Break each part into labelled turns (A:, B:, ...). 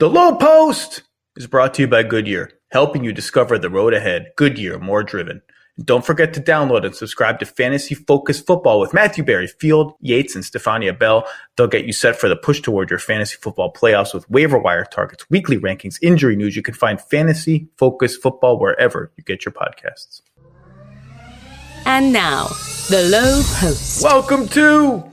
A: The Lowe Post is brought to you by Goodyear, helping you discover the road ahead. Goodyear, more driven. And don't forget to download and subscribe to Fantasy Focus Football with Matthew Berry, Field, Yates, and Stefania Bell. They'll get you set for the push toward your fantasy football playoffs with waiver wire targets, weekly rankings, injury news. You can find Fantasy Focus Football wherever you get your podcasts.
B: And now, the Lowe Post.
A: Welcome to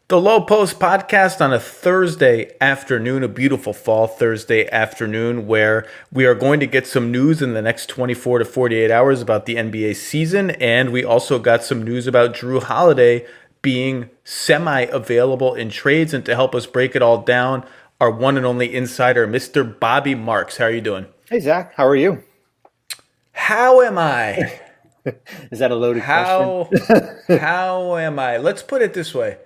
A: the Lowe Post podcast on a Thursday afternoon, a beautiful fall Thursday afternoon, where we are going to get some news in the next 24 to 48 hours about the NBA season. And we also got some news about Jrue Holiday being semi-available in trades. And to help us break it all down, our one and only insider, Mr. Bobby Marks. How are you doing?
C: Hey, Zach. How are you?
A: How am I?
C: Is that a loaded question?
A: How am I? Let's put it this way.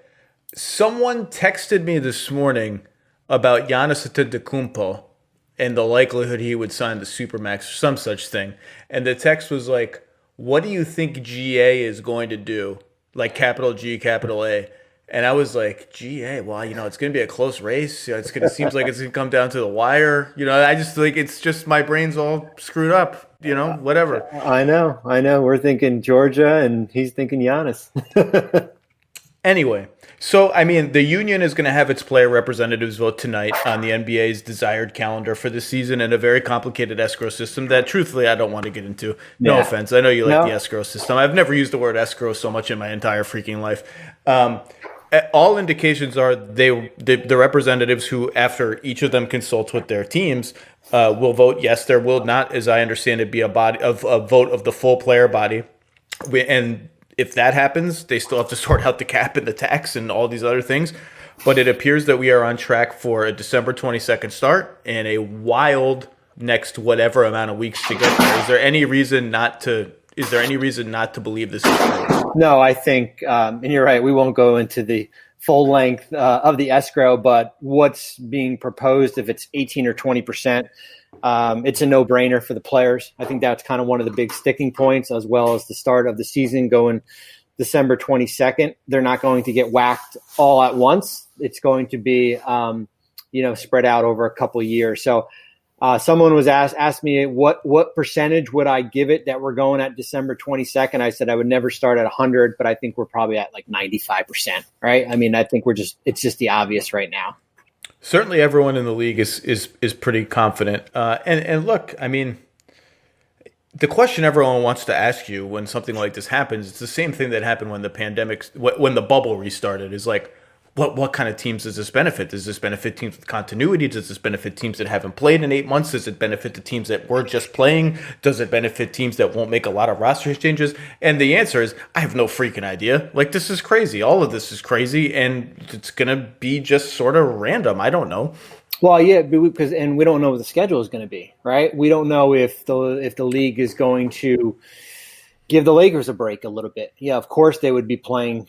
A: Someone texted me this morning about Giannis Antetokounmpo and the likelihood he would sign the Supermax or some such thing. And the text was like, what do you think GA is going to do? Like capital G, capital A. And I was like, GA, well, it's going to be a close race. It seems like it's going to come down to the wire. I just think it's just my brain's all screwed up, whatever.
C: I know. We're thinking Georgia and he's thinking Giannis.
A: Anyway, so, the union is going to have its player representatives vote tonight on the NBA's desired calendar for the season in a very complicated escrow system that, truthfully, I don't want to get into. No offense. I know you like the escrow system. I've never used the word escrow so much in my entire freaking life. All indications are the representatives who, after each of them consults with their teams, will vote yes. There will not, as I understand it, be a vote of the full player body. And if that happens, they still have to sort out the cap and the tax and all these other things. But it appears that we are on track for a December 22nd start and a wild next whatever amount of weeks to get there. Is there any reason not to believe this is true?
C: No, I think, and you're right, we won't go into the full length of the escrow, but what's being proposed, if it's 18 or 20%, it's a no-brainer for the players. I think that's kind of one of the big sticking points, as well as the start of the season going December 22nd. They're not going to get whacked all at once. It's going to be, spread out over a couple of years. So someone was asked me what percentage would I give it that we're going at December 22nd. I said I would never start at 100, but I think we're probably at like 95%, right? I think it's just the obvious right now.
A: Certainly everyone in the league is pretty confident. And look, the question everyone wants to ask you when something like this happens, it's the same thing that happened when the bubble restarted, is like, what kind of teams does this benefit? Does this benefit teams with continuity? Does this benefit teams that haven't played in 8 months? Does it benefit the teams that were just playing? Does it benefit teams that won't make a lot of roster changes? And the answer is, I have no freaking idea. Like, this is crazy. All of this is crazy, and it's going to be just sort of random. I don't know.
C: Well, yeah, because we don't know what the schedule is going to be, right? We don't know if the league is going to give the Lakers a break a little bit. Yeah, of course they would be playing,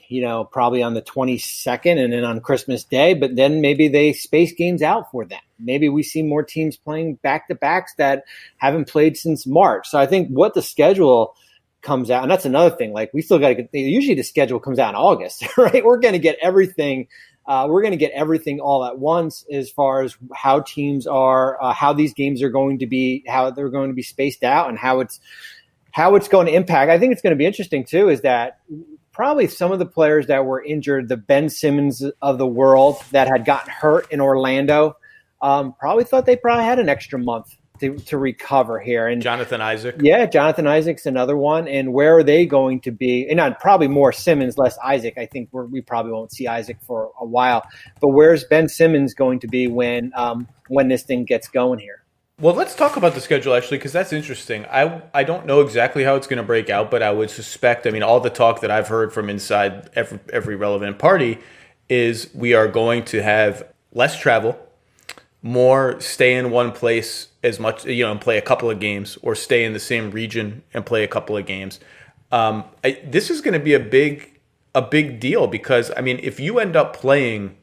C: probably on the 22nd and then on Christmas Day, but then maybe they space games out for them. Maybe we see more teams playing back-to-backs that haven't played since March. So I think what the schedule comes out, and that's another thing, like we still got to usually the schedule comes out in August, right? We're going to get everything. We're going to get everything all at once as far as how teams are, how these games are going to be, how they're going to be spaced out, and how it's going to impact. I think it's going to be interesting, too, is that probably some of the players that were injured, the Ben Simmons of the world that had gotten hurt in Orlando, probably thought they probably had an extra month to recover here. And
A: Jonathan Isaac.
C: Yeah, Jonathan Isaac's another one. And where are they going to be? And probably more Simmons, less Isaac. I think we probably won't see Isaac for a while. But where's Ben Simmons going to be when this thing gets going here?
A: Well, let's talk about the schedule, actually, because that's interesting. I don't know exactly how it's going to break out, but I would suspect, all the talk that I've heard from inside every relevant party is we are going to have less travel, more stay in one place as much, and play a couple of games, or stay in the same region and play a couple of games. This is going to be a big deal because, if you end up playing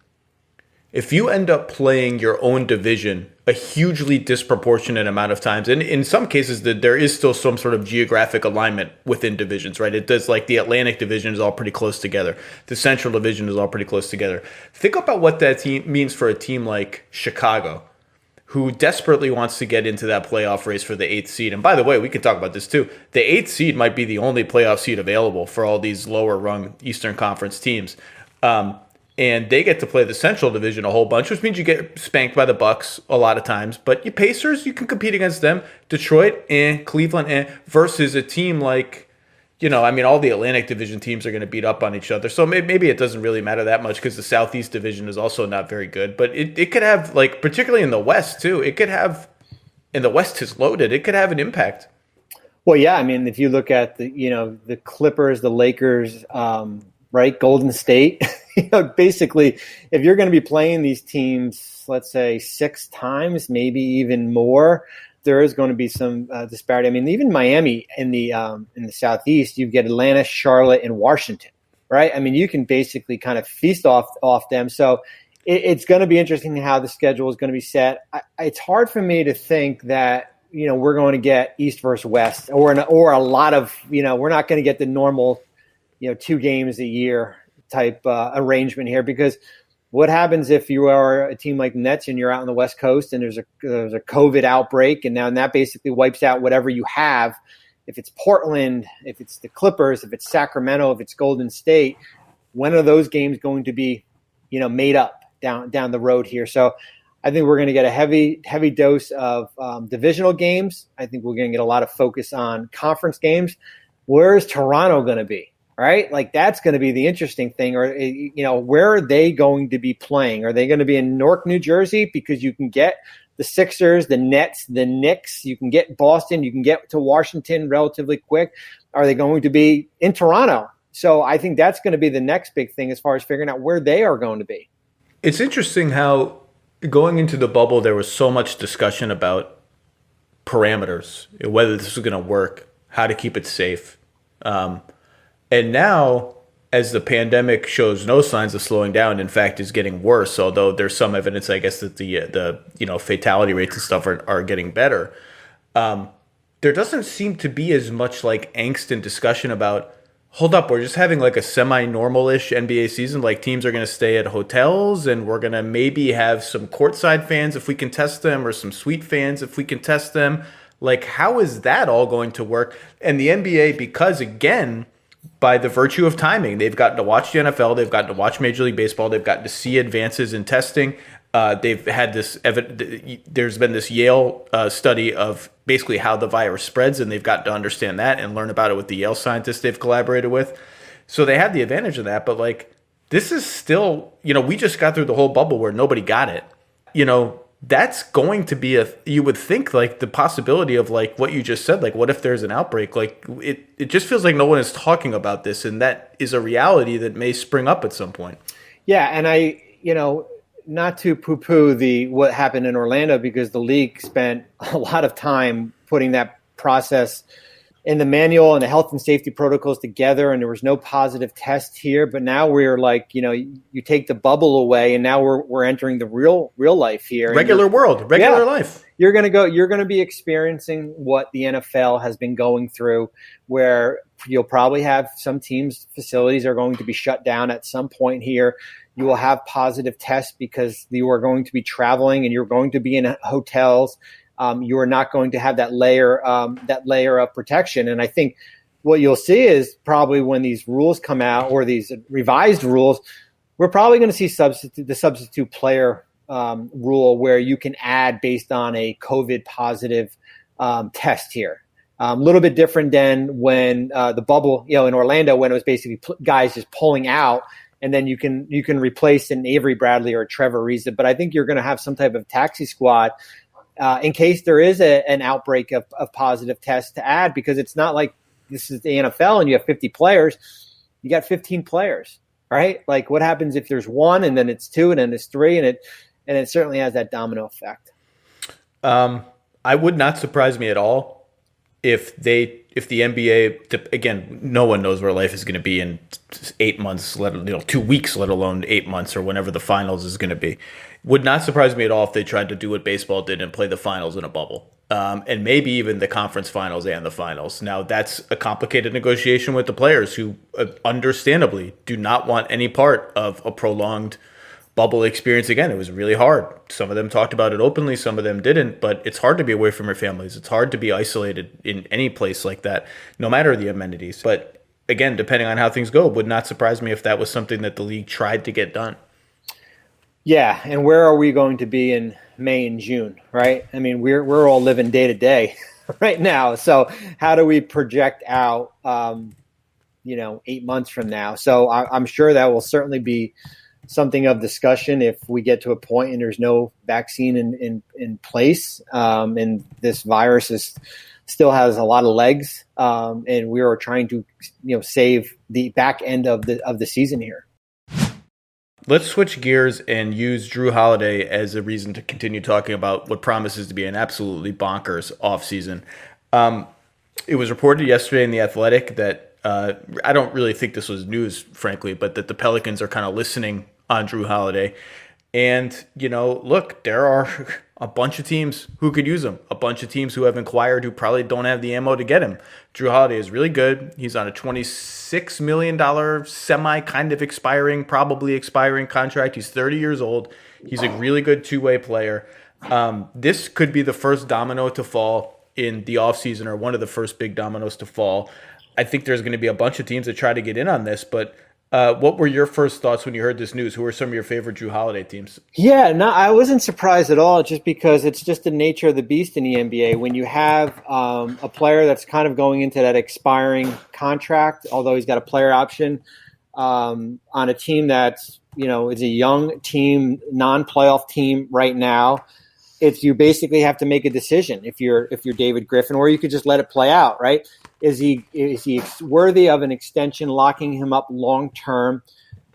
A: your own division a hugely disproportionate amount of times, and in some cases there is still some sort of geographic alignment within divisions, right? It does, like the Atlantic division is all pretty close together. The Central division is all pretty close together. Think about what that team means for a team like Chicago, who desperately wants to get into that playoff race for the 8th seed. And by the way, we could talk about this too. The 8th seed might be the only playoff seed available for all these lower rung Eastern Conference teams. And they get to play the Central Division a whole bunch, which means you get spanked by the Bucks a lot of times. But you Pacers, you can compete against them. Detroit and Cleveland versus a team like, all the Atlantic Division teams are going to beat up on each other. So maybe it doesn't really matter that much because the Southeast Division is also not very good. But it could have, particularly in the West too, and the West is loaded, it could have an impact.
C: Well, yeah, if you look at the Clippers, the Lakers, right, Golden State, basically, if you're going to be playing these teams, let's say 6 times, maybe even more, there is going to be some disparity. Even Miami in the Southeast, you get Atlanta, Charlotte, and Washington, right? You can basically kind of feast off them. So it's going to be interesting how the schedule is going to be set. It's hard for me to think that we're going to get East versus West, or a lot of we're not going to get the normal 2 games a year type arrangement here, because what happens if you are a team like the Nets and you're out on the West Coast and there's a COVID outbreak, and now that basically wipes out whatever you have? If it's Portland, if it's the Clippers, if it's Sacramento, if it's Golden State, when are those games going to be, made up down the road here? So I think we're going to get a heavy dose of divisional games. I think we're going to get a lot of focus on conference games. Where is Toronto going to be? Right? That's going to be the interesting thing. Or, where are they going to be playing? Are they going to be in Newark, New Jersey? Because you can get the Sixers, the Nets, the Knicks. You can get Boston. You can get to Washington relatively quick. Are they going to be in Toronto? So I think that's going to be the next big thing as far as figuring out where they are going to be.
A: It's interesting how going into the bubble, there was so much discussion about parameters, whether this was going to work, how to keep it safe. And now, as the pandemic shows no signs of slowing down, in fact, is getting worse, although there's some evidence, I guess, that the fatality rates and stuff are getting better. There doesn't seem to be as much angst and discussion about, hold up, we're just having a semi-normal-ish NBA season. Teams are going to stay at hotels, and we're going to maybe have some courtside fans if we can test them, or some suite fans if we can test them. How is that all going to work? And the NBA, because, again, by the virtue of timing, they've gotten to watch the NFL, they've gotten to watch Major League Baseball, they've gotten to see advances in testing. They've had there's been this Yale study of basically how the virus spreads, and they've gotten to understand that and learn about it with the Yale scientists they've collaborated with. So they have the advantage of that. But this is still, we just got through the whole bubble where nobody got it. That's going to be you would think the possibility of what you just said, what if there's an outbreak? It just feels like no one is talking about this, and that is a reality that may spring up at some point.
C: Yeah, and not to poo-poo what happened in Orlando, because the league spent a lot of time putting that process in the manual and the health and safety protocols together, and there was no positive test here. But now we're you take the bubble away, and now we're entering the real life here.
A: Regular life.
C: You're going to be experiencing what the NFL has been going through, where you'll probably have some teams' facilities are going to be shut down at some point here. You will have positive tests because you are going to be traveling and you're going to be in hotels. You are not going to have that layer of protection. And I think what you'll see is probably when these rules come out, or these revised rules, we're probably going to see the substitute player rule, where you can add based on a COVID positive test here. A little bit different than when the bubble, in Orlando, when it was basically guys just pulling out, and then you can replace an Avery Bradley or a Trevor Ariza. But I think you're going to have some type of taxi squad in case there is an outbreak of positive tests to add, because it's not like this is the NFL and you have 50 players. You got 15 players, right? What happens if there's one, and then it's two, and then it's three, and it certainly has that domino effect.
A: I would not surprise me at all if the NBA, again, no one knows where life is going to be in 8 months, 2 weeks, let alone 8 months, or whenever the finals is going to be. Would not surprise me at all if they tried to do what baseball did and play the finals in a bubble, and maybe even the conference finals and the finals. Now, that's a complicated negotiation with the players, who understandably do not want any part of a prolonged bubble experience again. It was really hard. Some of them talked about it openly, some of them didn't, but it's hard to be away from your families. It's hard to be isolated in any place like that, no matter the amenities. But again, depending on how things go, it would not surprise me if that was something that the league tried to get done.
C: Yeah, and where are we going to be in May and June, right? I mean, we're all living day to day right now. So how do we project out, 8 months from now? So I'm sure that will certainly be something of discussion if we get to a point and there's no vaccine in place, and this virus still has a lot of legs, and we are trying to save the back end of the season here.
A: Let's switch gears and use Jrue Holiday as a reason to continue talking about what promises to be an absolutely bonkers offseason. It was reported yesterday in The Athletic that I don't really think this was news, frankly, but that the Pelicans are kind of listening on Jrue Holiday. And, look, there are a bunch of teams who could use him, a bunch of teams who have inquired who probably don't have the ammo to get him. Jrue Holiday is really good. He's on a $26 million probably expiring contract. He's 30 years old. He's a really good two-way player. This could be the first domino to fall in the offseason, or one of the first big dominoes to fall. I think there's going to be a bunch of teams that try to get in on this, but what were your first thoughts when you heard this news? Who are some of your favorite Jrue Holiday teams?
C: Yeah, no, I wasn't surprised at all, just because it's just the nature of the beast in the NBA. When you have a player that's kind of going into that expiring contract, although he's got a player option, on a team that's, is a young team, non-playoff team right now, you basically have to make a decision if you're David Griffin, or you could just let it play out, right? Is he worthy of an extension, locking him up long term?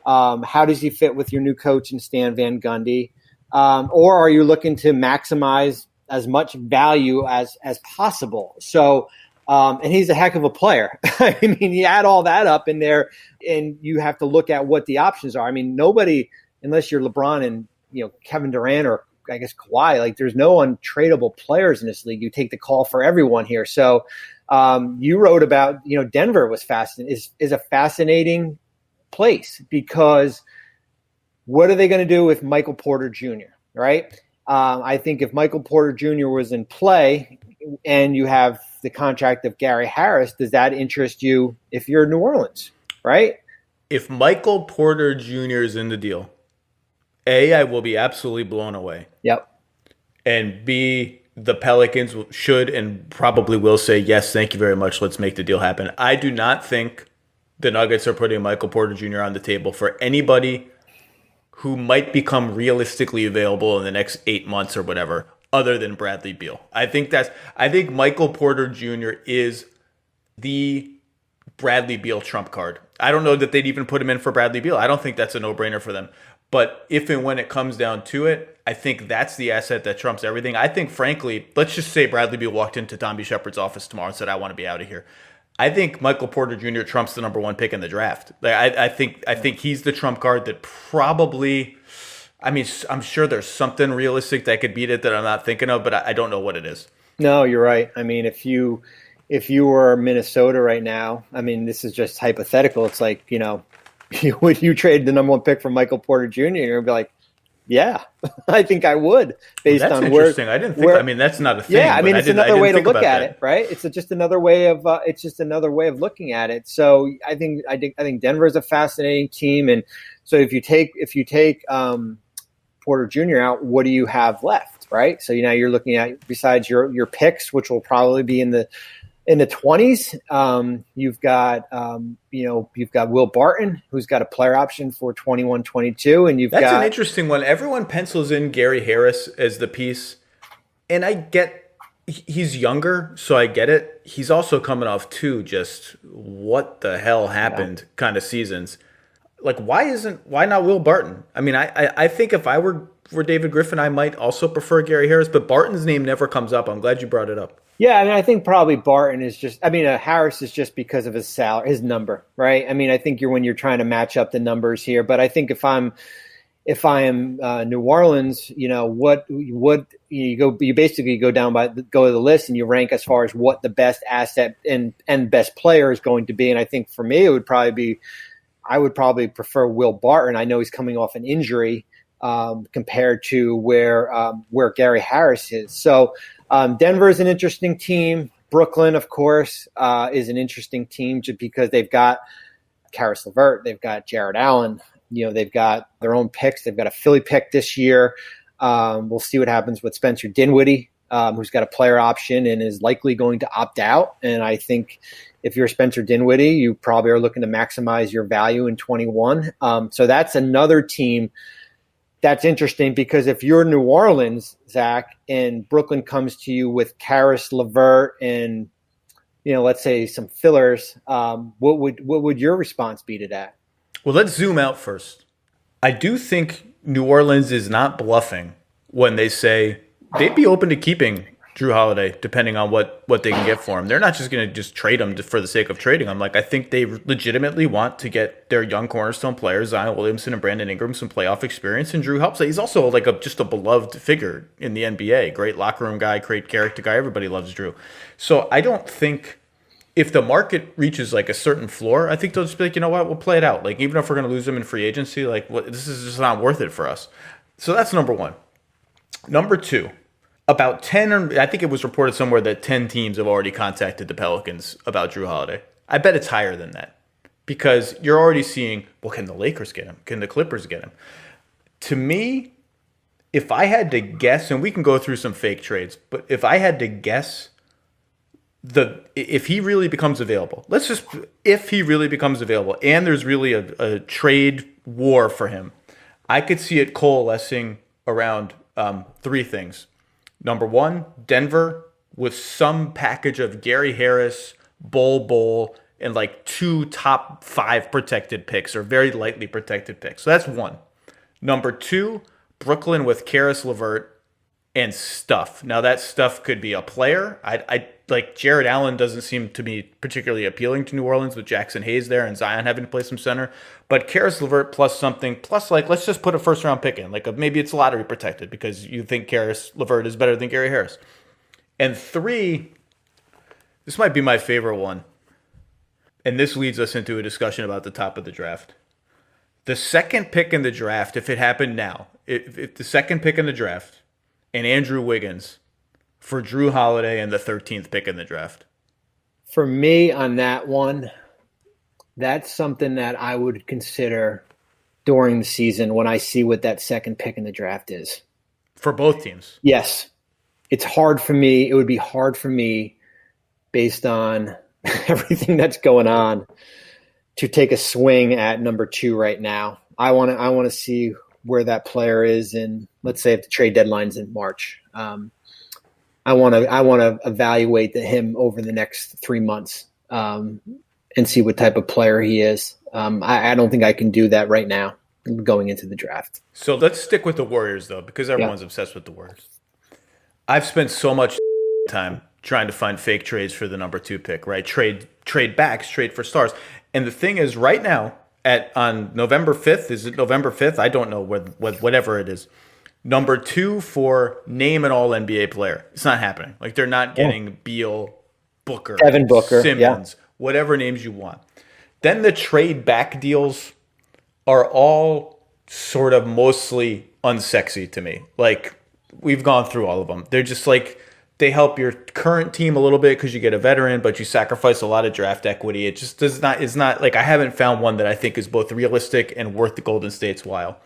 C: How does he fit with your new coach and Stan Van Gundy? Or are you looking to maximize as much value as possible? So, and he's a heck of a player. I mean, you add all that up in there, and you have to look at what the options are. I mean, nobody, unless you're LeBron and Kevin Durant, or I guess Kawhi, there's no untradeable players in this league. You take the call for everyone here. So you wrote about, Denver was is a fascinating place, because what are they going to do with Michael Porter Jr., right? I think if Michael Porter Jr. was in play and you have the contract of Gary Harris, does that interest you if you're New Orleans, right?
A: If Michael Porter Jr. is in the deal, A, I will be absolutely blown away.
C: Yep.
A: And B, the Pelicans should and probably will say, yes, thank you very much, let's make the deal happen. I do not think the Nuggets are putting Michael Porter Jr. on the table for anybody who might become realistically available in the next 8 months or whatever, other than Bradley Beal. I think Michael Porter Jr. is the Bradley Beal trump card. I don't know that they'd even put him in for Bradley Beal. I don't think that's a no-brainer for them. But if and when it comes down to it, I think that's the asset that trumps everything. I think, frankly, let's just say Bradley Beal walked into Tommy Shepard's office tomorrow and said, I want to be out of here. I think Michael Porter Jr. trumps the number one pick in the draft. I think he's the trump card that probably, I'm sure there's something realistic that could beat it that I'm not thinking of, but I don't know what it is.
C: No, you're right. I mean, if you were Minnesota right now, this is just hypothetical. It's like, would you trade the number one pick for Michael Porter Jr.? And you'd be like, yeah, I think I would, based
A: that's
C: on
A: interesting. I didn't think. That's not a thing.
C: Yeah, it's another way to look at it, right? It's just another way of looking at it. So I think Denver is a fascinating team, and so if you take Porter Jr. out, what do you have left, right? So now you're looking at, besides your picks, which will probably be in the 20s, you've got Will Barton, who's got a player option for 21-22, and
A: that's an interesting one. Everyone pencils in Gary Harris as the piece, and I get he's younger, so I get it. He's also coming off two just what the hell happened kind of seasons. Like, why not Will Barton? I think if I were David Griffin, I might also prefer Gary Harris, but Barton's name never comes up. I'm glad you brought it up.
C: Yeah, I think probably Barton is just. Harris is just because of his salary, his number, right? I think when you're trying to match up the numbers here, but I think if I am New Orleans, what you basically go to the list and you rank as far as what the best asset and best player is going to be, and I think for me I would probably prefer Will Barton. I know he's coming off an injury. compared to where Gary Harris is. So Denver is an interesting team. Brooklyn, of course, is an interesting team just because they've got Karis Levert, they've got Jared Allen, they've got their own picks. They've got a Philly pick this year. We'll see what happens with Spencer Dinwiddie, who's got a player option and is likely going to opt out. And I think if you're Spencer Dinwiddie, you probably are looking to maximize your value in 21. So that's another team that's interesting because if you're New Orleans, Zach, and Brooklyn comes to you with Karis Levert and, let's say some fillers, what would your response be to that?
A: Well, let's zoom out first. I do think New Orleans is not bluffing when they say they'd be open to keeping Jrue Holiday, depending on what they can get for him. They're not just going to just trade him for the sake of trading him. I think they legitimately want to get their young cornerstone players, Zion Williamson and Brandon Ingram, some playoff experience, and Jrue helps. He's also just a beloved figure in the NBA. Great locker room guy, great character guy. Everybody loves Jrue. So I don't think if the market reaches a certain floor, I think they'll just be like, you know what, we'll play it out. Even if we're going to lose him in free agency, this is just not worth it for us. So that's number one. Number two. About 10, or I think it was reported somewhere that 10 teams have already contacted the Pelicans about Jrue Holiday. I bet it's higher than that because you're already seeing, well, can the Lakers get him? Can the Clippers get him? To me, if I had to guess, and we can go through some fake trades, but if I had to guess, if he really becomes available, if he really becomes available and there's really a trade war for him, I could see it coalescing around three things. Number one, Denver with some package of Gary Harris, Bol, and 2 top 5 protected picks or very lightly protected picks. So that's one. Number two, Brooklyn with Karis Levert and stuff. Now that stuff could be a player. I Jared Allen doesn't seem to be particularly appealing to New Orleans with Jackson Hayes there and Zion having to play some center. But Karis Levert plus something, plus let's just put a first round pick in. Maybe it's lottery protected because you think Karis Levert is better than Gary Harris. And three, this might be my favorite one. And this leads us into a discussion about the top of the draft. The second pick in the draft, if it happened now, if the second pick in the draft and Andrew Wiggins for Jrue Holiday and the 13th pick in the draft.
C: For me on that one, that's something that I would consider during the season when I see what that second pick in the draft is.
A: For both teams?
C: Yes. It's hard for me. It would be hard for me based on everything that's going on to take a swing at number 2 right now. I want to see where that player is in, let's say if the trade deadline's in March. I want to evaluate him over the next 3 months and see what type of player he is. I don't think I can do that right now going into the draft.
A: So let's stick with the Warriors, though, because everyone's obsessed with the Warriors. I've spent so much time trying to find fake trades for the number 2 pick, right? Trade backs, trade for stars. And the thing is, right now, on November 5th, is it November 5th? I don't know, whatever it is. Number 2 for name an all-NBA player. It's not happening. They're not getting Beal, Booker,
C: Devin Booker,
A: Simmons, whatever names you want. Then the trade back deals are all sort of mostly unsexy to me. We've gone through all of them. They're just they help your current team a little bit because you get a veteran, but you sacrifice a lot of draft equity. It just is not I haven't found one that I think is both realistic and worth the Golden State's while.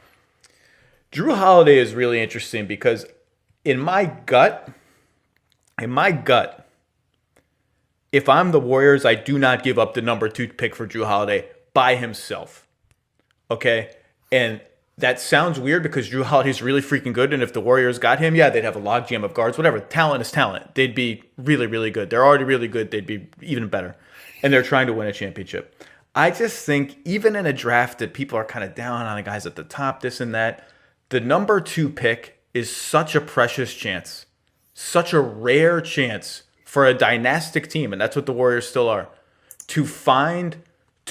A: Jrue Holiday is really interesting because in my gut, if I'm the Warriors, I do not give up the number 2 pick for Jrue Holiday by himself. Okay? And that sounds weird because Jrue Holiday's really freaking good, and if the Warriors got him, they'd have a logjam of guards, whatever. Talent is talent. They'd be really, really good. They're already really good. They'd be even better. And they're trying to win a championship. I just think even in a draft that people are kind of down on the guys at the top, this and that, the number 2 pick is such a precious chance, such a rare chance for a dynastic team, and that's what the Warriors still are, to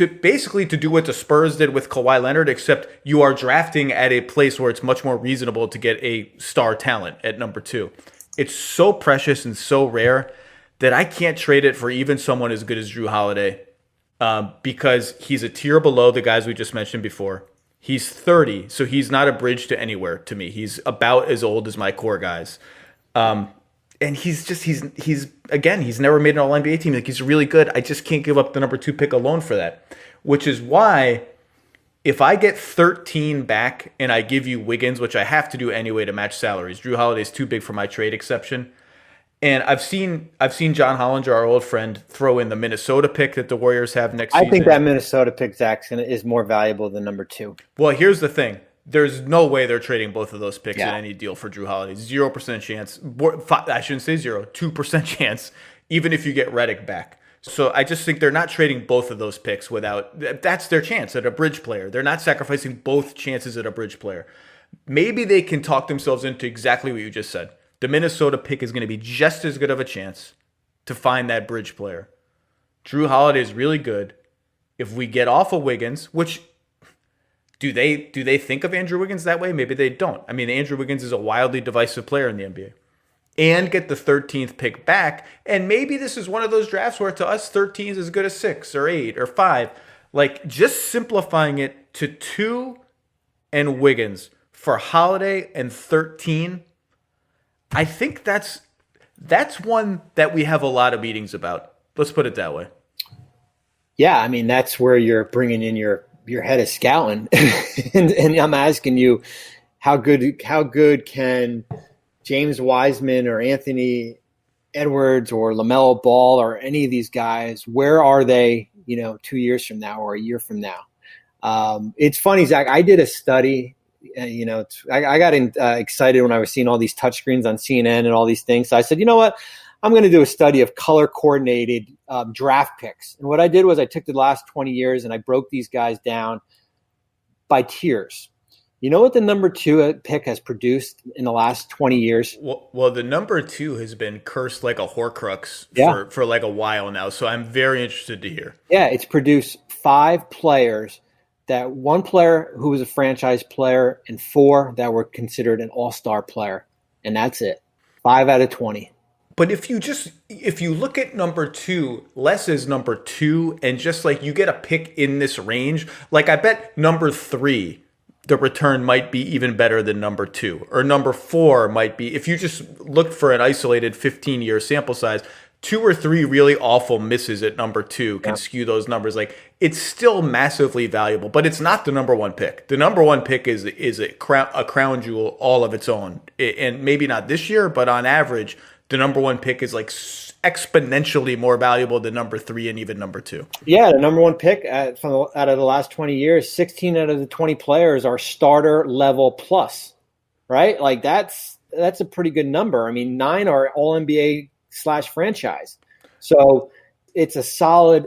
A: basically do what the Spurs did with Kawhi Leonard, except you are drafting at a place where it's much more reasonable to get a star talent at number 2. It's so precious and so rare that I can't trade it for even someone as good as Jrue Holiday because he's a tier below the guys we just mentioned before. He's 30, so he's not a bridge to anywhere to me. He's about as old as my core guys. And he's again, he's never made an all NBA team. Like, he's really good. I just can't give up the number 2 pick alone for that, which is why if I get 13 back and I give you Wiggins, which I have to do anyway to match salaries, Jrue Holiday is too big for my trade exception. And I've seen John Hollinger, our old friend, throw in the Minnesota pick that the Warriors have next season.
C: I think that Minnesota pick, Jackson, is more valuable than number 2.
A: Well, here's the thing. There's no way they're trading both of those picks in any deal for Jrue Holiday. 0% chance. I shouldn't say 0. 2% chance, even if you get Redick back. So I just think they're not trading both of those picks without. That's their chance at a bridge player. They're not sacrificing both chances at a bridge player. Maybe they can talk themselves into exactly what you just said. The Minnesota pick is going to be just as good of a chance to find that bridge player. Jrue Holiday is really good. If we get off of Wiggins, which do they think of Andrew Wiggins that way? Maybe they don't. I mean, Andrew Wiggins is a wildly divisive player in the NBA. And get the 13th pick back. And maybe this is one of those drafts where to us 13 is as good as 6 or 8 or 5. Like, just simplifying it to 2 and Wiggins for Holiday and 13, I think that's one that we have a lot of meetings about. Let's put it that way.
C: Yeah, I mean, that's where you're bringing in your head of scouting. and I'm asking you, how good can James Wiseman or Anthony Edwards or LaMelo Ball or any of these guys, where are they, 2 years from now or a year from now? It's funny, Zach, I did a study, I got excited when I was seeing all these touchscreens on CNN and all these things. So I said, you know what? I'm going to do a study of color-coordinated draft picks. And what I did was I took the last 20 years and I broke these guys down by tiers. You know what the number 2 pick has produced in the last 20 years?
A: Well, the number 2 has been cursed like a Horcrux for like a while now. So I'm very interested to hear.
C: Yeah, it's produced 5 players, that 1 player who was a franchise player and 4 that were considered an all-star player. And that's it. 5 out of 20.
A: But if you look at number 2, less is number 2, and just like you get a pick in this range, like I bet number 3, the return might be even better than number 2, or number 4 might be, if you just looked for an isolated 15-year sample size, 2 or 3 really awful misses at number 2 can skew those numbers. Like, it's still massively valuable, but it's not the number 1 pick. The number 1 pick is a crown jewel all of its own, and maybe not this year, but on average, the number 1 pick is like exponentially more valuable than number 3 and even number 2.
C: Yeah, the number 1 pick out of the last 20 years, 16 out of the 20 players are starter level plus, right? Like that's a pretty good number. I mean, 9 are all NBA / franchise. So it's a solid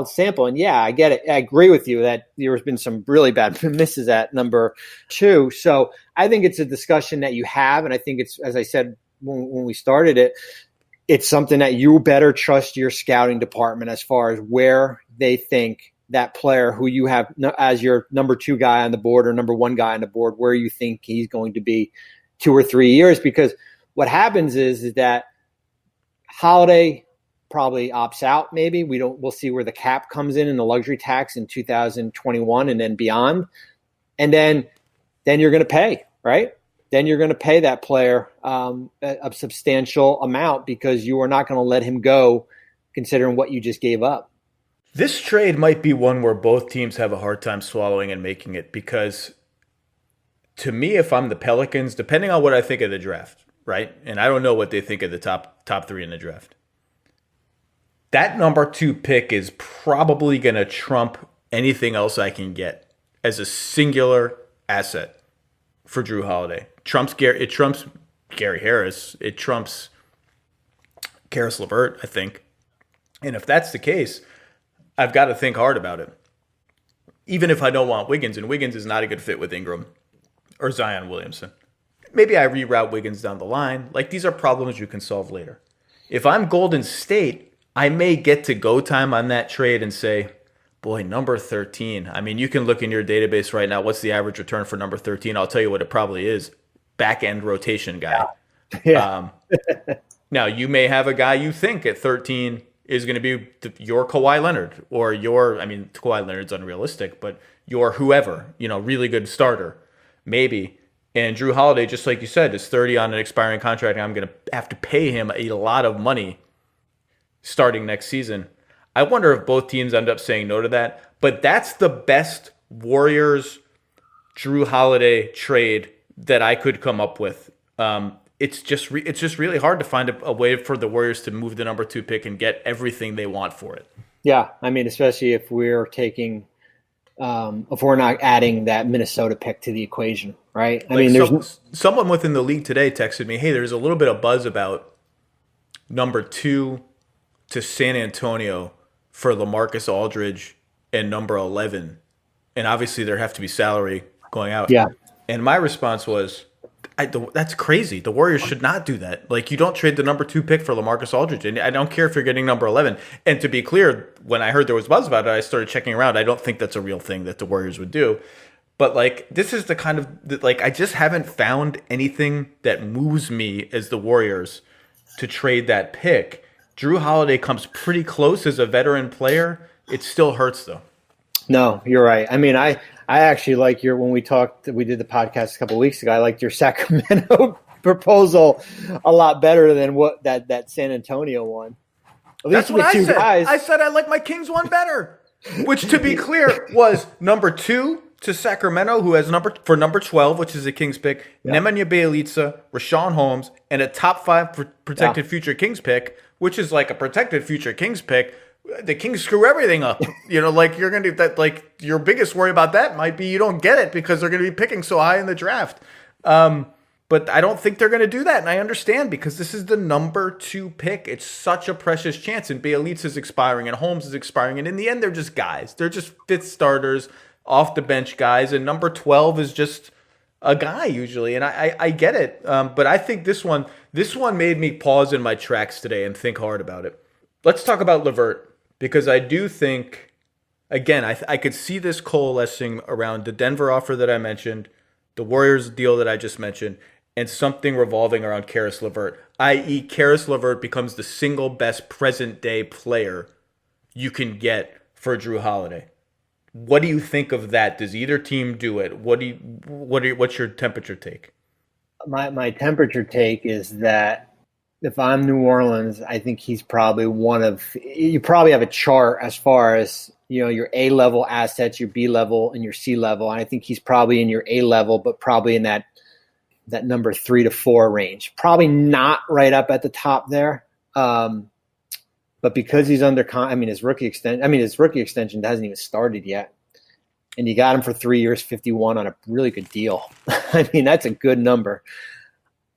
C: sample. And yeah, I get it. I agree with you that there's been some really bad misses at number 2. So I think it's a discussion that you have. And I think it's, as I said, when we started it, it's something that you better trust your scouting department as far as where they think that player who you have as your number 2 guy on the board or number 1 guy on the board, where you think he's going to be 2 or 3 years. Because what happens is that Holiday probably opts out. Maybe we'll see where the cap comes in the luxury tax in 2021 and then beyond. And then you're going to pay, right? Then you're going to pay that player a substantial amount because you are not going to let him go considering what you just gave up.
A: This trade might be one where both teams have a hard time swallowing and making it, because to me, if I'm the Pelicans, depending on what I think of the draft, right? And I don't know what they think of the top 3 in the draft. That number 2 pick is probably going to trump anything else I can get as a singular asset for Jrue Holiday. It trumps Gary Harris. It trumps Karis LeVert, I think. And if that's the case, I've got to think hard about it. Even if I don't want Wiggins, and Wiggins is not a good fit with Ingram or Zion Williamson. Maybe I reroute Wiggins down the line. Like, these are problems you can solve later. If I'm Golden State, I may get to go time on that trade and say, boy, number 13. I mean, you can look in your database right now. What's the average return for number 13? I'll tell you what it probably is. Back-end rotation guy.
C: Yeah.
A: Now, you may have a guy you think at 13 is going to be your Kawhi Leonard or Kawhi Leonard's unrealistic, but your whoever, really good starter, maybe. And Jrue Holiday, just like you said, is 30 on an expiring contract, and I'm going to have to pay him a lot of money starting next season. I wonder if both teams end up saying no to that, but that's the best Warriors Jrue Holiday trade that I could come up with. It's just really hard to find a way for the Warriors to move the number 2 pick and get everything they want for it.
C: Yeah, especially if we're taking, if we're not adding that Minnesota pick to the equation, right? There's
A: someone within the league today texted me, "Hey, there's a little bit of buzz about number 2 to San Antonio for LaMarcus Aldridge and number 11, and obviously there have to be salary going out."
C: Yeah,
A: and my response was, that's crazy. The Warriors should not do that. Like, you don't trade the number 2 pick for LaMarcus Aldridge. And I don't care if you're getting number 11. And to be clear, when I heard there was buzz about it, I started checking around. I don't think that's a real thing that the Warriors would do. But, this is the kind of, I just haven't found anything that moves me as the Warriors to trade that pick. Jrue Holiday comes pretty close as a veteran player. It still hurts, though.
C: No, you're right. I actually like we did the podcast a couple of weeks ago. I liked your Sacramento proposal a lot better than what that San Antonio one. At least with two guys.
A: I said I like my Kings one better, which, to be clear, was number 2 to Sacramento, who has number 12, which is a Kings pick, Nemanja Bjelica, Rashawn Holmes, and a top 5 protected future Kings pick, which is like a protected future Kings pick. The Kings screw everything up. You're going to do that. Your biggest worry about that might be you don't get it because they're going to be picking so high in the draft. But I don't think they're going to do that. And I understand, because this is the number 2 pick. It's such a precious chance. And Bjelica is expiring and Holmes is expiring. And in the end, they're just guys. They're just 5th starters, off the bench guys. And number 12 is just a guy usually. And I get it. But I think this one made me pause in my tracks today and think hard about it. Let's talk about Levert. Because I do think, again, I could see this coalescing around the Denver offer that I mentioned, the Warriors deal that I just mentioned, and something revolving around Caris Levert, i.e. Caris Levert becomes the single best present-day player you can get for Jrue Holiday. What do you think of that? Does either team do it? What's your temperature take?
C: My temperature take is that if I'm New Orleans, I think he's probably you probably have a chart as far as, your A-level assets, your B-level, and your C-level. And I think he's probably in your A-level, but probably in that number 3 to 4 range. Probably not right up at the top there. But because he's under his rookie extension hasn't even started yet. And you got him for 3 years, 51 on a really good deal. That's a good number.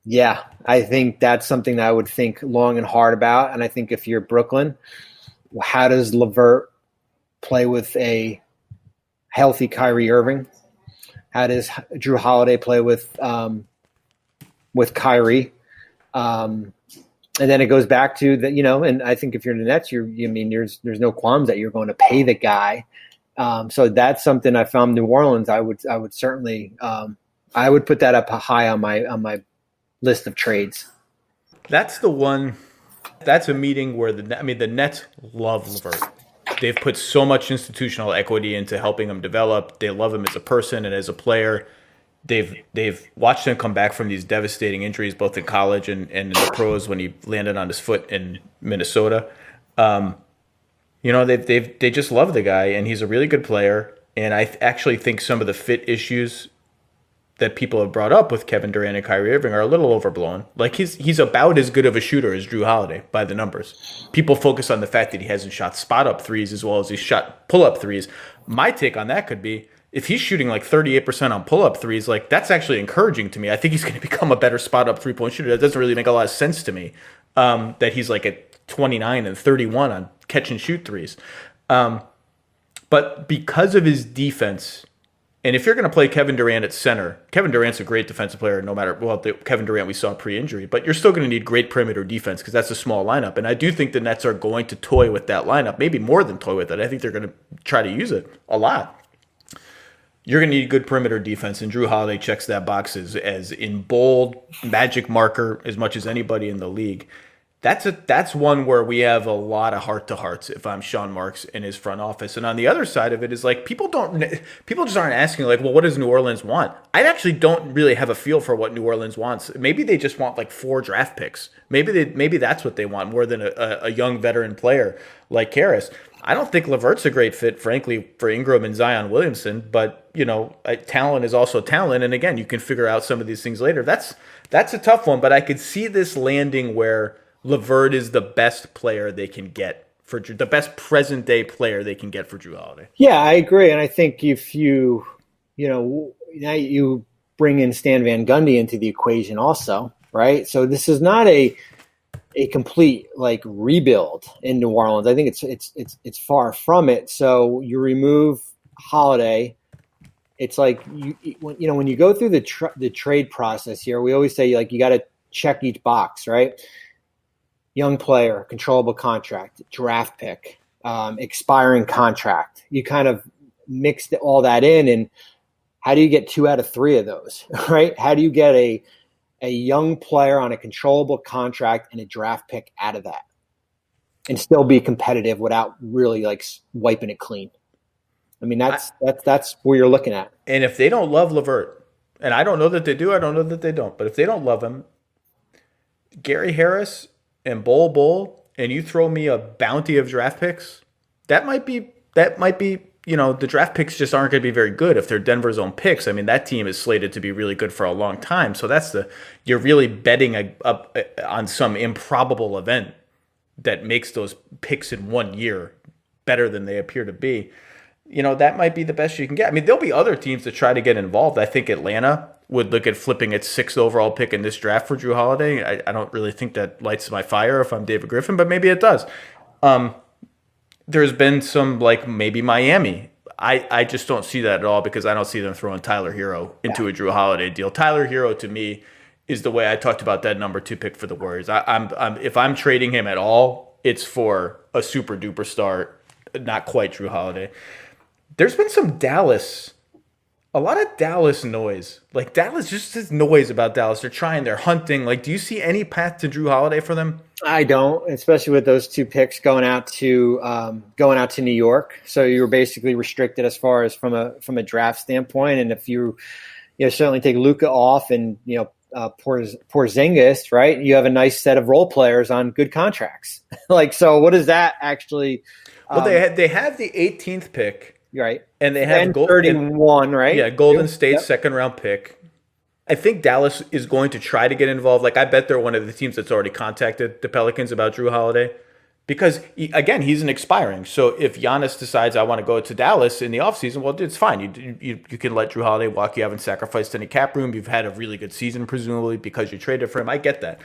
C: Yeah, I think that's something that I would think long and hard about. And I think if you're Brooklyn, how does Levert play with a healthy Kyrie Irving? How does Jrue Holiday play with Kyrie? And then it goes back to that, and I think if you're in the Nets, there's no qualms that you're going to pay the guy. So that's something I found New Orleans. I would certainly I would put that up high on my list of trades.
A: That's the one. That's a meeting where the Nets love Levert. They've put so much institutional equity into helping him develop. They love him as a person and as a player. They've watched him come back from these devastating injuries, both in college and in the pros when he landed on his foot in Minnesota. They just love the guy, and he's a really good player. And I actually think some of the fit issues that people have brought up with Kevin Durant and Kyrie Irving are a little overblown. Like, he's about as good of a shooter as Jrue Holiday by the numbers. People focus on the fact that he hasn't shot spot-up threes as well as he's shot pull-up threes. My take on that could be, if he's shooting like 38% on pull-up threes, that's actually encouraging to me. I think he's going to become a better spot-up three-point shooter. That doesn't really make a lot of sense to me, that he's like at 29 and 31 on catch-and-shoot threes. But because of his defense, and if you're going to play Kevin Durant at center, Kevin Durant's a great defensive player the Kevin Durant we saw pre-injury, but you're still going to need great perimeter defense because that's a small lineup. And I do think the Nets are going to toy with that lineup, maybe more than toy with it. I think they're going to try to use it a lot. You're going to need good perimeter defense, and Jrue Holiday checks that box as in bold, magic marker as much as anybody in the league. That's one where we have a lot of heart to hearts if I'm Sean Marks in his front office. And on the other side of it is like people just aren't asking like, well, what does New Orleans want? I actually don't really have a feel for what New Orleans wants. Maybe they just want like 4 draft picks. Maybe that's what they want more than a young veteran player like Karras. I don't think Levert's a great fit, frankly, for Ingram and Zion Williamson. But talent is also talent, and again, you can figure out some of these things later. That's a tough one, but I could see this landing where Levert is the best player they can get for the best present day player they can get for Jrue Holiday.
C: Yeah, I agree, and I think if now you bring in Stan Van Gundy into the equation also, right? So this is not a complete like rebuild in New Orleans. I think it's far from it. So you remove Holiday. It's like when you go through the trade process here, we always say like you got to check each box, right? Young player, controllable contract, draft pick, expiring contract. You kind of mixed all that in, and how do you get 2 out of 3 of those, right? How do you get a young player on a controllable contract and a draft pick out of that and still be competitive without really like wiping it clean? I mean, that's where you're looking at.
A: And if they don't love Levert, and I don't know that they do, I don't know that they don't, but if they don't love him, Gary Harris and Bol, and you throw me a bounty of draft picks, that might be, the draft picks just aren't going to be very good if they're Denver's own picks. I mean, that team is slated to be really good for a long time. So you're really betting on some improbable event that makes those picks in 1 year better than they appear to be. That might be the best you can get. I mean, there'll be other teams that try to get involved. I think Atlanta would look at flipping its 6th overall pick in this draft for Jrue Holiday. I don't really think that lights my fire if I'm David Griffin, but maybe it does. There's been some, like maybe Miami. I just don't see that at all because I don't see them throwing Tyler Hero into a Jrue Holiday deal. Tyler Hero, to me, is the way I talked about that number 2 pick for the Warriors. If I'm trading him at all, it's for a super duper star, not quite Jrue Holiday. There's been a lot of Dallas noise. Like Dallas just says noise about Dallas. They're hunting. Like, do you see any path to Jrue Holiday for them?
C: I don't, especially with those 2 picks going out to New York. So you were basically restricted as far as from a draft standpoint. And if you certainly take Luka off and Porzingis, right? You have a nice set of role players on good contracts. Like, so what does that actually?
A: Well, they have the 18th pick.
C: Right.
A: And they have
C: 31, right?
A: Yeah, Golden State second round pick. I think Dallas is going to try to get involved. Like, I bet they're one of the teams that's already contacted the Pelicans about Jrue Holiday because, again, he's an expiring. So if Giannis decides I want to go to Dallas in the offseason, well, it's fine. You can let Jrue Holiday walk. You haven't sacrificed any cap room. You've had a really good season, presumably, because you traded for him. I get that.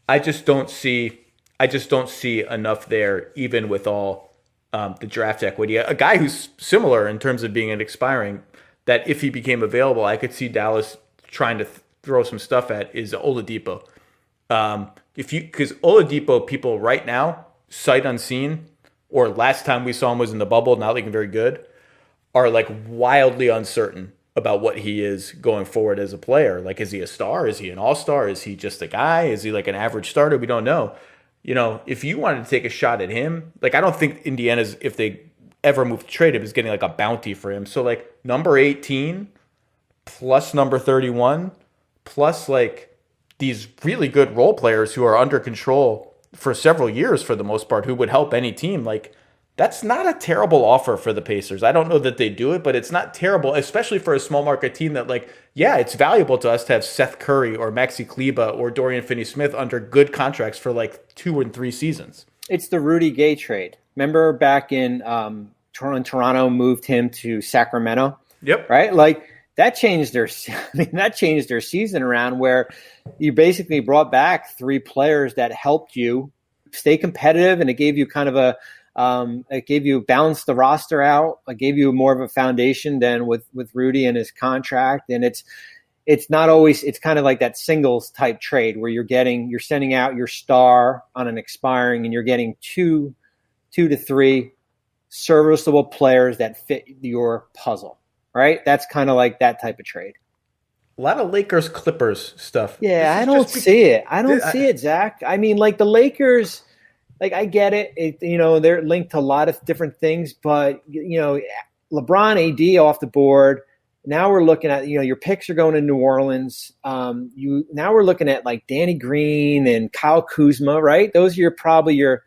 A: I just don't see enough there, even with all the draft equity. A guy who's similar in terms of being an expiring, that if he became available, I could see Dallas trying to throw some stuff at is Oladipo. Because Oladipo, people right now, sight unseen, or last time we saw him was in the bubble, not looking very good, are like wildly uncertain about what he is going forward as a player. Like, is he a star? Is he an all-star? Is he just a guy? Is he like an average starter? We don't know. If you wanted to take a shot at him, like, I don't think Indiana's, if they ever move to trade him, is getting like a bounty for him. So like number 18 plus number 31 plus like these really good role players who are under control for several years for the most part, who would help any team. Like, that's not a terrible offer for the Pacers. I don't know that they do it, but it's not terrible, especially for a small market team that, like, yeah, it's valuable to us to have Seth Curry or Maxi Kleba or Dorian Finney-Smith under good contracts for like 2 and 3 seasons.
C: It's the Rudy Gay trade. Remember back in Toronto moved him to Sacramento?
A: Yep.
C: Right? Like, that changed their season around, where you basically brought back 3 players that helped you stay competitive, and it gave you kind of it gave you balanced the roster out. It gave you more of a foundation than with Rudy and his contract. And it's not always, it's kind of like that singles type trade where you're sending out your star on an expiring, and you're getting 2 to 3 serviceable players that fit your puzzle, right? That's kind of like that type of trade.
A: lot of Lakers Clippers stuff.
C: Yeah,
A: This
C: I
A: is
C: don't
A: just be-
C: see it. I don't
A: I-
C: see it, Zach. I mean, like the Lakers, like I get it. They're linked to a lot of different things, but LeBron, AD off the board. Now we're looking at your picks are going to New Orleans. Now we're looking at like Danny Green and Kyle Kuzma, right? Those are probably your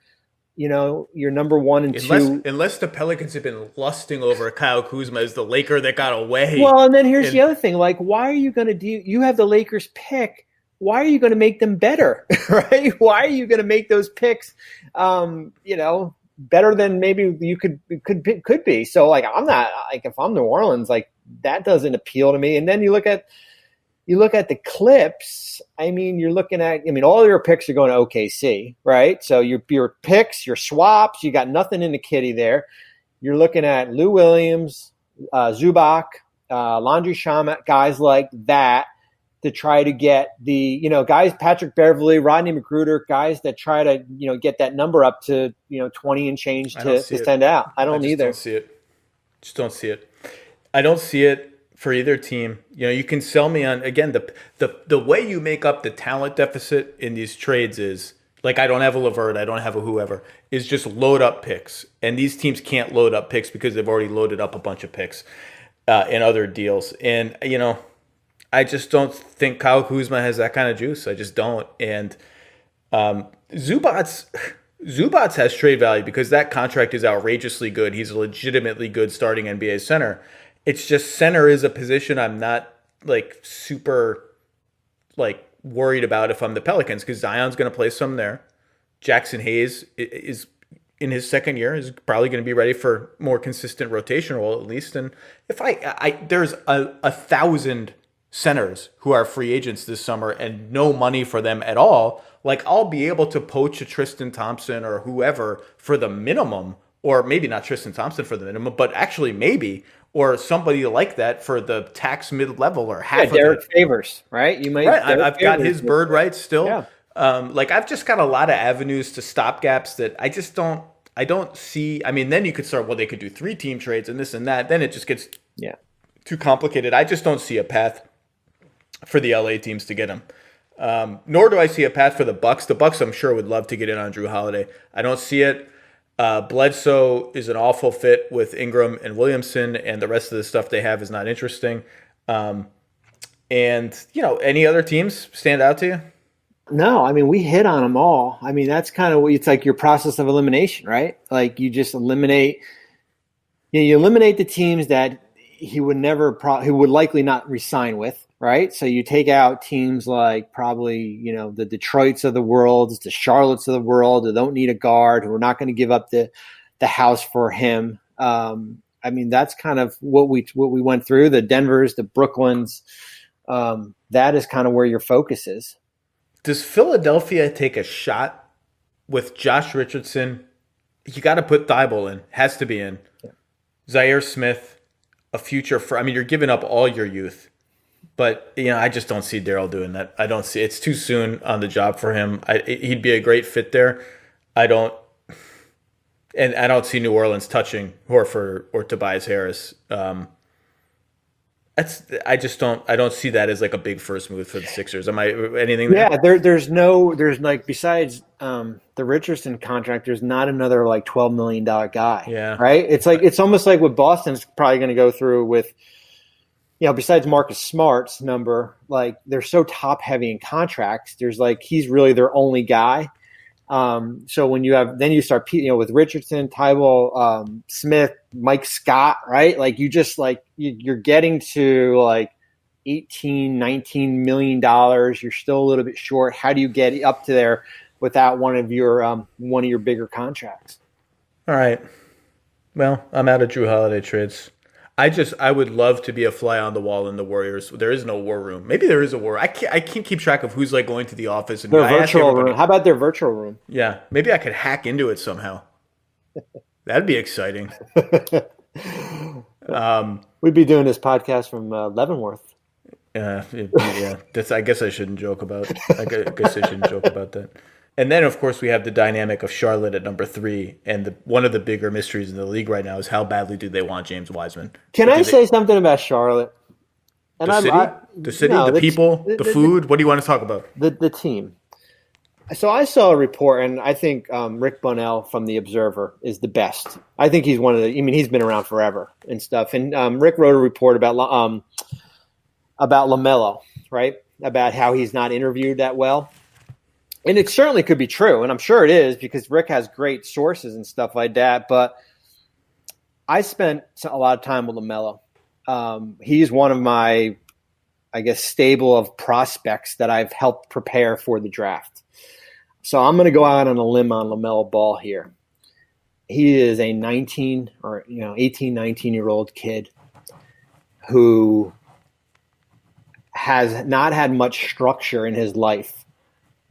C: number one and two.
A: Unless the Pelicans have been lusting over Kyle Kuzma as the Laker that got away.
C: Well, and then here's the other thing. Like, why are you going to you have the Lakers pick. Why are you going to make them better, right? Why are you going to make those picks, better than maybe you could be? So, like, I'm not like if I'm New Orleans, like that doesn't appeal to me. And then you look at the Clips. I mean, you're looking at. I mean, all your picks are going to OKC, right? So your picks, your swaps, you got nothing in the kitty there. You're looking at Lou Williams, Zubac, Landry Shamet, guys like that to try to get the guys, Patrick Beverley, Rodney Magruder, guys that try to get that number up to 20 and change to stand out. I don't either.
A: Don't see it. Just don't see it. I don't see it for either team. You can sell me on, again, the way you make up the talent deficit in these trades is, like, I don't have a Levert, I don't have a whoever, is just load up picks. And these teams can't load up picks because they've already loaded up a bunch of picks in other deals. And, I just don't think Kyle Kuzma has that kind of juice. I just don't. And Zubats has trade value because that contract is outrageously good. He's a legitimately good starting NBA center. It's just center is a position I'm not like super like worried about if I'm the Pelicans, because Zion's going to play some there. Jackson Hayes is in his second year, is probably going to be ready for more consistent rotation role at least. And if there's a thousand centers who are free agents this summer and no money for them at all, like I'll be able to poach a Tristan Thompson or whoever for the minimum, or maybe not Tristan Thompson for the minimum, but actually maybe, or somebody like that for the tax mid-level or half of
C: Derek
A: it.
C: Favors, right? You might.
A: Right, I've got his bird rights still.
C: Yeah.
A: Like I've just got a lot of avenues to stopgaps that I don't see. I mean, then you could start, well, they could do 3-team trades and this and that. Then it just gets too complicated. I just don't see a path for the LA teams to get him. Nor do I see a path for the Bucks. The Bucks, I'm sure, would love to get in on Jrue Holiday. I don't see it. Bledsoe is an awful fit with Ingram and Williamson, and the rest of the stuff they have is not interesting. And, any other teams stand out to you?
C: No, I mean, we hit on them all. I mean, that's kind of it's like your process of elimination, right? Like you just eliminate the teams that he would likely not re-sign with, right? So you take out teams like probably, the Detroits of the world, the Charlottes of the world who don't need a guard, who are not going to give up the house for him. I mean, that's kind of what we went through, the Denvers, the Brooklyns. That is kind of where your focus is.
A: Does Philadelphia take a shot with Josh Richardson? You got to put Thibault in. Has to be in. Yeah. Zaire Smith, a future you're giving up all your youth. But, I just don't see Daryl doing that. I don't see it's too soon on the job for him. He'd be a great fit there. I don't see New Orleans touching Horford or Tobias Harris. I don't see that as like a big first move for the Sixers. Am I anything there?
C: Yeah, there's like besides the Richardson contract, there's not another like $12 million guy.
A: Yeah.
C: Right? It's almost like what Boston's probably going to go through with, besides Marcus Smart's number, like they're so top heavy in contracts. There's like he's really their only guy. So when you start with Richardson, Thibault, Smith, Mike Scott, right? Like you just like you're getting to like $18, $19 million. You're still a little bit short. How do you get up to there without one of your bigger contracts?
A: All right. Well, I'm out of Jrue Holiday trades. I would love to be a fly on the wall in the Warriors. There is no war room. Maybe there is a war. I can't keep track of who's like going to the office and
C: their virtual room. How about their virtual room?
A: Yeah, maybe I could hack into it somehow. That'd be exciting.
C: We'd be doing this podcast from Leavenworth.
A: Yeah. I guess I shouldn't joke about. I guess I shouldn't joke about that. And then, of course, we have the dynamic of Charlotte at number 3. And one of the bigger mysteries in the league right now is how badly do they want James Wiseman?
C: Can I say something about Charlotte? And
A: the city,
C: no,
A: the people, the food. What do you want to talk about?
C: The team. So I saw a report, and I think Rick Bonnell from The Observer is the best. I think he's one of the. I mean, he's been around forever and stuff. And Rick wrote a report about LaMelo, right? About how he's not interviewed that well, and it certainly could be true, and I'm sure it is because Rick has great sources and stuff like that. But I spent a lot of time with LaMelo. He's one of my, I guess, stable of prospects that I've helped prepare for the draft. So I'm going to go out on a limb on LaMelo Ball here. He is a 18, 19-year-old kid who has not had much structure in his life,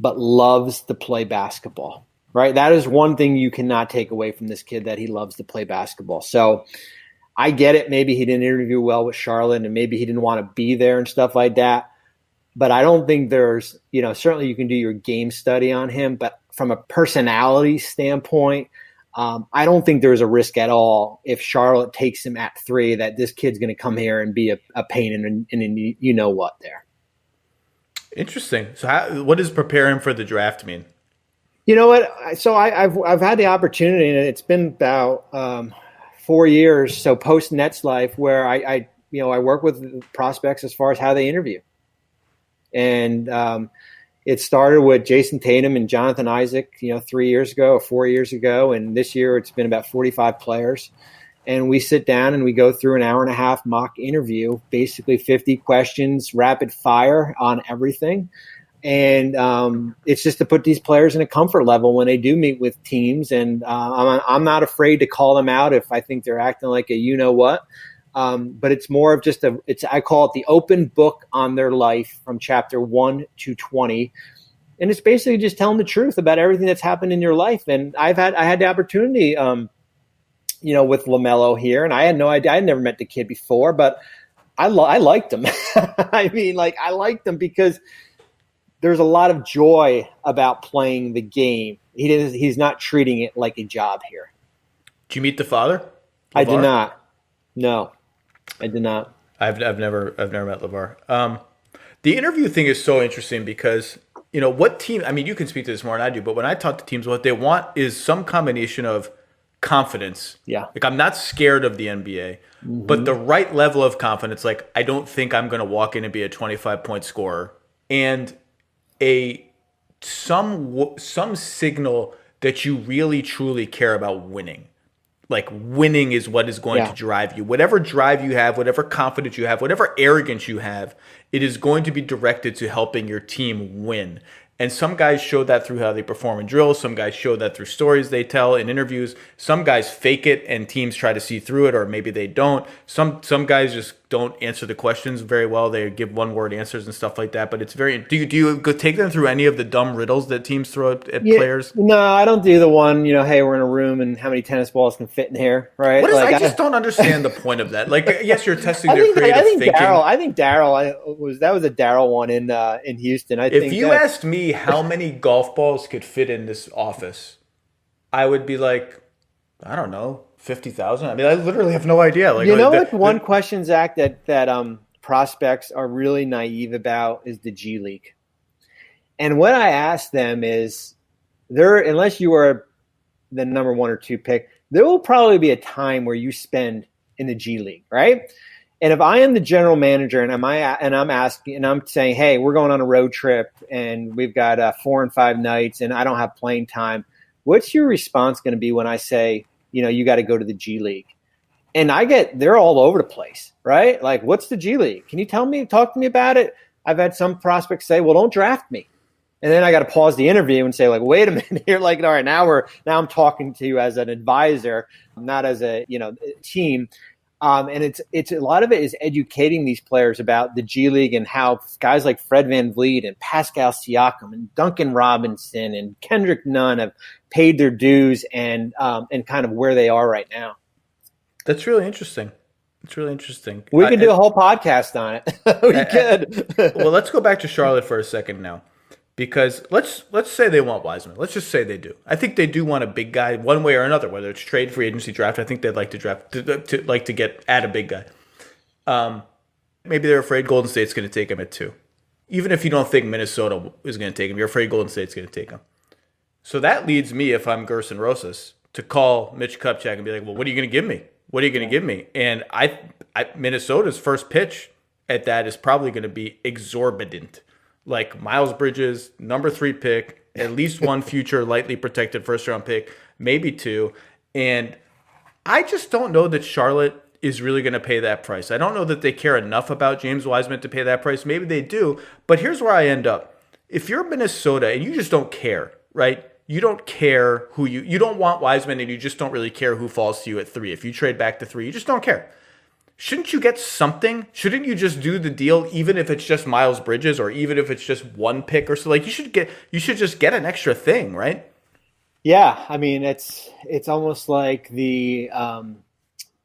C: but loves to play basketball, right? That is one thing you cannot take away from this kid, that he loves to play basketball. So I get it. Maybe he didn't interview well with Charlotte, and maybe he didn't want to be there and stuff like that. But I don't think there's, certainly you can do your game study on him, but from a personality standpoint, I don't think there's a risk at all if Charlotte takes him at 3 that this kid's going to come here and be a pain in what there.
A: Interesting. So what does prepare him for the draft mean?
C: You know what? So I've had the opportunity, and it's been about 4 years, so post Nets life, where I work with prospects as far as how they interview. And it started with Jason Tatum and Jonathan Isaac, 3 years ago or 4 years ago. And this year it's been about 45 players. And we sit down and we go through an hour-and-a-half mock interview, basically 50 questions, rapid fire on everything. And it's just to put these players in a comfort level when they do meet with teams. And I'm not afraid to call them out if I think they're acting like a you-know-what. But it's more of just I call it the open book on their life from chapter 1 to 20. And it's basically just telling the truth about everything that's happened in your life. And I had the opportunity, with LaMelo here, and I had no idea. I had never met the kid before, but I liked him. I mean, I liked him because there's a lot of joy about playing the game. He's not treating it like a job here.
A: Did you meet the father? LeVar?
C: I did not. No. I did not.
A: I've never met LeVar. The interview thing is so interesting because what team. I mean, you can speak to this more than I do, but when I talk to teams, what they want is some combination of confidence.
C: Yeah.
A: I'm not scared of the NBA, but the right level of confidence. I don't think I'm going to walk in and be a 25-point scorer, and some signal that you really truly care about winning. Winning is what is going to drive you. Whatever drive you have, whatever confidence you have, whatever arrogance you have, it is going to be directed to helping your team win. And some guys show that through how they perform in drills. Some guys show that through stories they tell in interviews. Some guys fake it and teams try to see through it, or maybe they don't. Some guys just don't answer the questions very well. They give one-word answers and stuff like that. But it's very. Do you go take them through any of the dumb riddles that teams throw at players?
C: No, I don't do the one. Hey, we're in a room and how many tennis balls can fit in here, right?
A: I just don't understand the point of that. Yes, you're testing their creative thinking.
C: I think Daryl was a Daryl one in Houston.
A: If you asked me how many golf balls could fit in this office, I would be like, I don't know, 50,000. I mean, I literally have no idea.
C: One question, Zach, that prospects are really naive about is the G League. And what I ask them is, unless you are the number 1 or 2 pick, there will probably be a time where you spend in the G League, right? And if I am the general manager and I'm asking and I'm saying, hey, we're going on a road trip and we've got 4 and 5 nights and I don't have playing time, what's your response going to be when I say, you got to go to the G League? And they're all over the place, right? What's the G League? Can you talk to me about it? I've had some prospects say, well, don't draft me. And then I got to pause the interview and say, wait a minute here. All right, now I'm talking to you as an advisor, not as a, team. And it's a lot of it is educating these players about the G League and how guys like Fred VanVleet and Pascal Siakam and Duncan Robinson and Kendrick Nunn have paid their dues and kind of where they are right now.
A: That's really interesting. It's really interesting.
C: We could do a whole podcast on it. We could.
A: Well, let's go back to Charlotte for a second now. Because let's say they want Wiseman. Let's just say they do. I think they do want a big guy one way or another, whether it's trade, free agency, draft. I think they'd like to draft to get at a big guy. Maybe they're afraid Golden State's going to take him at 2. Even if you don't think Minnesota is going to take him, you're afraid Golden State's going to take him. So that leads me, if I'm Gerson Rosas, to call Mitch Kupchak and be like, well, what are you going to give me? What are you going to give me? And Minnesota's first pitch at that is probably going to be exorbitant. Like Miles Bridges, number 3 pick, at least one future lightly protected first-round pick, maybe 2. And I just don't know that Charlotte is really going to pay that price. I don't know that they care enough about James Wiseman to pay that price. Maybe they do. But here's where I end up. If you're Minnesota and you just don't care, right? You don't care who you don't want Wiseman, and you just don't really care who falls to you at 3. If you trade back to 3, you just don't care. Shouldn't you get something? Shouldn't you just do the deal, even if it's just Miles Bridges or even if it's just 1 pick or so? Like you should just get an extra thing, right?
C: Yeah, I mean it's almost like the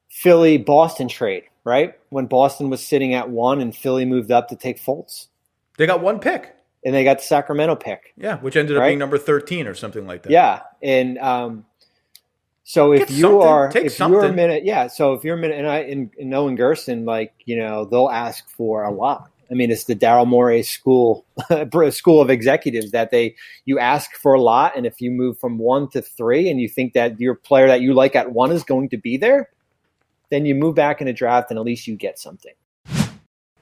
C: Philly Boston trade, right? When Boston was sitting at 1 and Philly moved up to take Fultz.
A: They got 1 pick.
C: And they got the Sacramento pick.
A: Yeah, which ended up being number 13 or something like that.
C: Yeah, and so if you're a minute, so if you're a minute, and knowing Gerson, like they'll ask for a lot. I mean, it's the Daryl Morey school of executives that you ask for a lot, and if you move from 1 to 3, and you think that your player that you like at 1 is going to be there, then you move back in a draft, and at least you get something.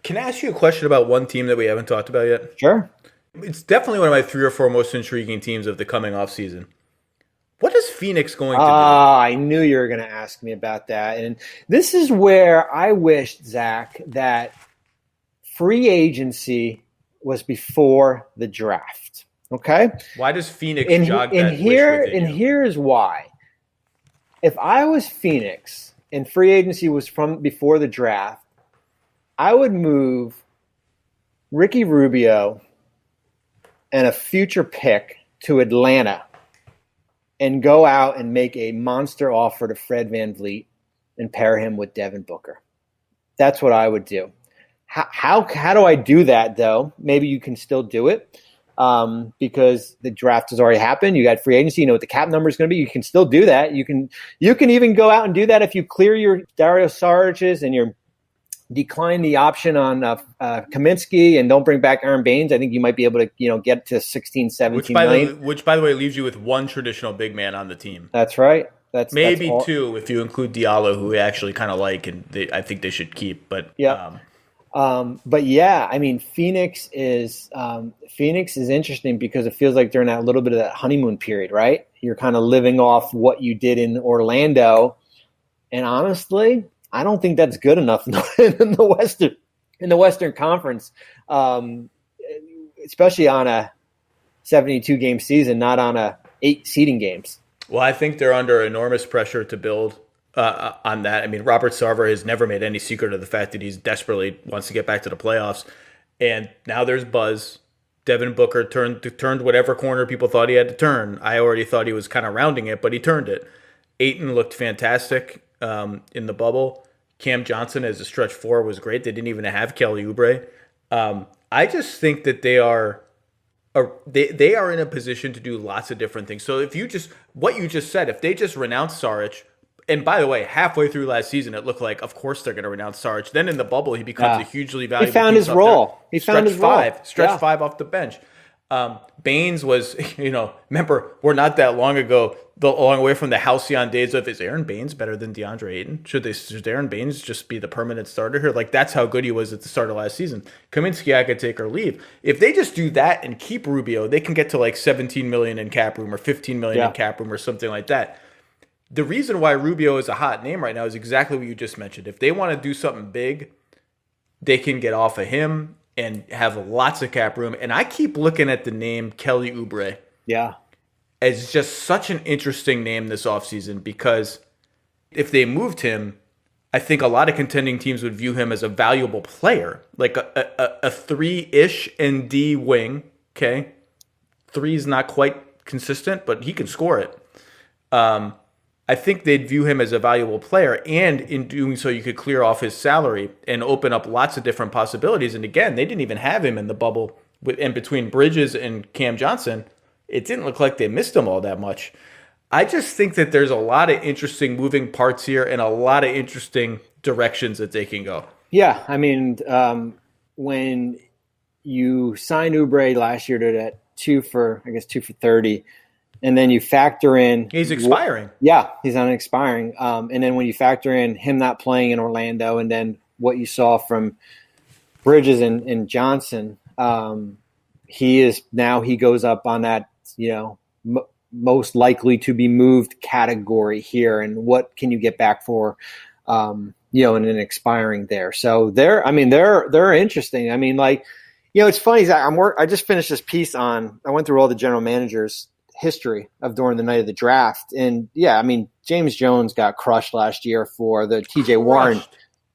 A: Can I ask you a question about one team that we haven't talked about yet?
C: Sure.
A: It's definitely one of my 3 or 4 most intriguing teams of the coming offseason. What is Phoenix going to do?
C: I knew you were going to ask me about that. And this is where I wished, Zach, that free agency was before the draft. Okay?
A: Why does Phoenix jog that wish within you?
C: And here's why. If I was Phoenix and free agency was from before the draft, I would move Ricky Rubio and a future pick to Atlanta and go out and make a monster offer to Fred VanVleet and pair him with Devin Booker. That's what I would do. How do I do that, though? Maybe you can still do it because the draft has already happened. You got free agency. You know what the cap number is going to be. You can still do that. You can even go out and do that if you clear your Dario Saric's and your decline the option on Kaminsky and don't bring back Aaron Baines. I think you might be able to, get to 16, 17 million.
A: Which, by the way, leaves you with 1 traditional big man on the team.
C: That's right. That's
A: 2 if you include Diallo, who we actually kind of like, and I think they should keep. But
C: yeah, but yeah, I mean, Phoenix is interesting because it feels like they're in a little bit of that honeymoon period, right? You're kind of living off what you did in Orlando, and honestly, I don't think that's good enough in the Western Conference, especially on a 72-game season, not on a 8 seeding games.
A: Well, I think they're under enormous pressure to build on that. I mean, Robert Sarver has never made any secret of the fact that he's desperately wants to get back to the playoffs, and now there's buzz. Devin Booker turned whatever corner people thought he had to turn. I already thought he was kind of rounding it, but he turned it. Ayton looked fantastic in the bubble. Cam Johnson as a stretch 4 was great. They didn't even have Kelly Oubre. I just think that they are in a position to do lots of different things. So if what you just said, if they just renounce Saric, and by the way, halfway through last season, it looked like, of course, they're going to renounce Saric. Then in the bubble, he becomes a hugely valuable.
C: He found his role.
A: Stretch 5 off the bench. Baines was, remember, we're not that long away from the halcyon days of, is Aaron Baines better than DeAndre Ayton? Should Aaron Baines just be the permanent starter here? Like, that's how good he was at the start of last season. Kaminsky, I could take or leave. If they just do that and keep Rubio, they can get to like 17 million in cap room or 15 million in cap room or something like that. The reason why Rubio is a hot name right now is exactly what you just mentioned. If they want to do something big, they can get off of him and have lots of cap room. And I keep looking at the name Kelly Oubre.
C: Yeah.
A: As just such an interesting name this offseason because if they moved him, I think a lot of contending teams would view him as a valuable player, like a 3-ish and D wing. Okay. 3 is not quite consistent, but he can score it. I think they'd view him as a valuable player, and in doing so, you could clear off his salary and open up lots of different possibilities. And again, they didn't even have him in the bubble in between Bridges and Cam Johnson. It didn't look like they missed him all that much. I just think that there's a lot of interesting moving parts here and a lot of interesting directions that they can go.
C: Yeah, I mean, when you signed Oubre last year to that 2 for 30, and then you factor in
A: He's expiring.
C: Yeah, he's on expiring. And then when you factor in him not playing in Orlando, and then what you saw from Bridges and Johnson, he goes up on that, most likely to be moved category here. And what can you get back for, in an expiring there? So they're interesting. I mean, it's funny. I just finished this piece I went through all the general managers' history of during the night of the draft. And James Jones got crushed last year for the TJ Warren,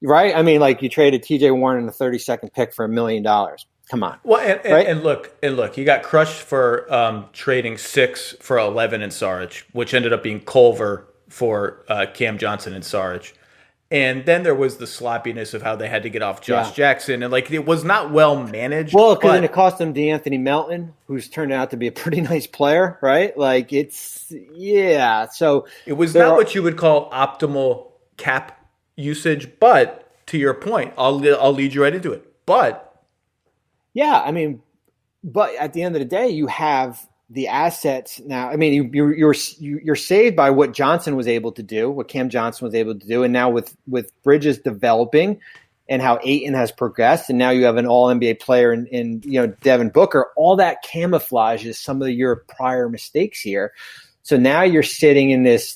C: right? I mean, you traded TJ Warren in the 32nd pick for $1 million. Come on.
A: Well, and look, he got crushed for trading 6 for 11 in Saric, which ended up being Culver for Cam Johnson and Saric. And then there was the sloppiness of how they had to get off Josh Jackson. And, it was not well managed.
C: Well, because then it cost them DeAnthony Melton, who's turned out to be a pretty nice player, right? So
A: it was not what you would call optimal cap usage. But to your point, I'll lead you right into it. But
C: but at the end of the day, you have the assets now. I mean, you're saved by what Johnson was able to do, what Cam Johnson was able to do, and now with Bridges developing, and how Ayton has progressed, and now you have an All NBA player in Devin Booker. All that camouflages some of your prior mistakes here. So now you're sitting in this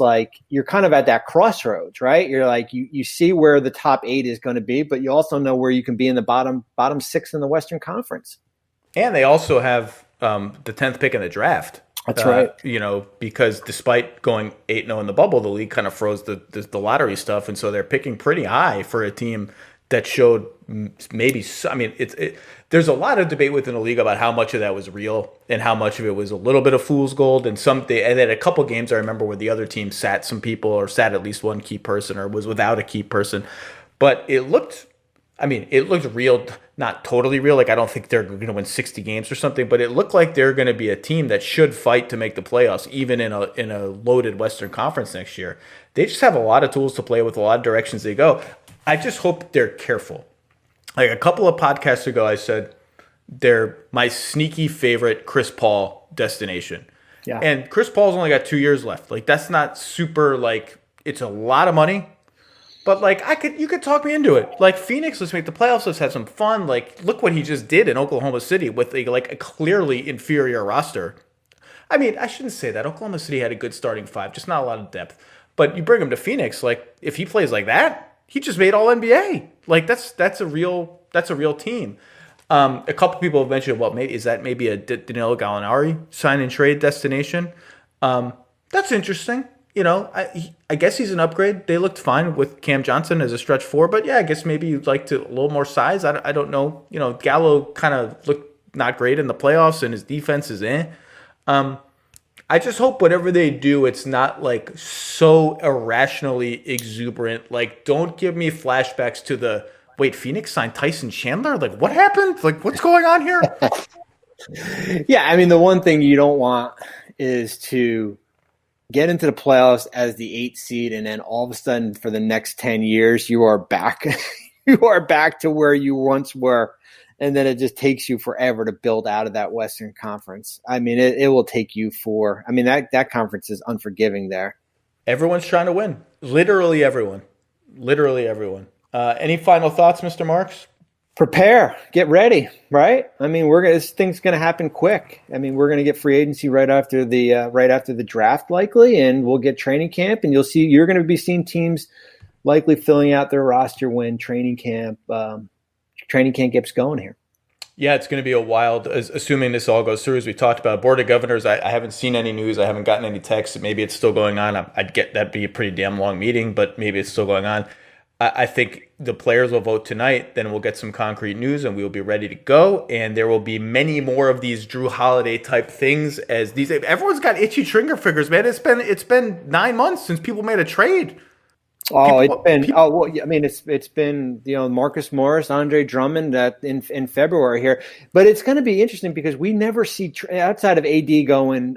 C: you're kind of at that crossroads, right? You're you see where the top 8 is going to be, but you also know where you can be in the bottom 6 in the Western Conference.
A: And they also have the 10th pick in the draft.
C: That's right.
A: Because despite going 8-0 in the bubble, the league kind of froze the lottery stuff, and so they're picking pretty high for a team that showed maybe. I mean, there's a lot of debate within the league about how much of that was real and how much of it was a little bit of fool's gold. And then a couple games I remember where the other team sat some people or sat at least one key person or was without a key person, but it looked real, not totally real. I don't think they're going to win 60 games or something, but it looked like they're going to be a team that should fight to make the playoffs, even in a loaded Western Conference next year. They just have a lot of tools to play with, a lot of directions they go. I just hope they're careful. A couple of podcasts ago, I said they're my sneaky favorite Chris Paul destination. Yeah. And Chris Paul's only got 2 years left. That's not super, it's a lot of money. But you could talk me into it. Phoenix, let's make the playoffs. Let's have some fun. Look what he just did in Oklahoma City with a clearly inferior roster. I mean, I shouldn't say that. Oklahoma City had a good starting 5, just not a lot of depth. But you bring him to Phoenix, if he plays like that, he just made All NBA. That's a real team. A couple people have mentioned, is that maybe a Danilo Gallinari sign and trade destination? That's interesting. I guess he's an upgrade. They looked fine with Cam Johnson as a stretch 4, but I guess maybe you'd like a little more size. I don't know. Gallo kind of looked not great in the playoffs, and his defense is in. I just hope whatever they do, it's not so irrationally exuberant. Don't give me flashbacks to Phoenix signed Tyson Chandler. What happened? What's going on here?
C: Yeah, I mean, the one thing you don't want is to get into the playoffs as the 8th seed, and then all of a sudden for the next 10 years, you are back. You are back to where you once were. And then it just takes you forever to build out of that Western Conference. I mean, it will take you that conference is unforgiving there. Everyone's trying to win. Literally everyone. Any final thoughts, Mr. Marks? Prepare, get ready, right? I mean, this thing's going to happen quick. I mean, we're going to get free agency right after the draft likely, and we'll get training camp, and you're going to be seeing teams likely filling out their roster when training camp gets going here. Yeah, it's going to be a wild, assuming this all goes through, as we talked about. Board of Governors, I haven't seen any news. I haven't gotten any texts. Maybe it's still going on. I'd get that'd be a pretty damn long meeting, but maybe it's still going on. I think the players will vote tonight. Then we'll get some concrete news, and we will be ready to go. And there will be many more of these Jrue Holiday type things. Everyone's got itchy trigger fingers, man. It's been 9 months since people made a trade. It's been Marcus Morris, Andre Drummond in February here, but it's going to be interesting because we never see outside of AD going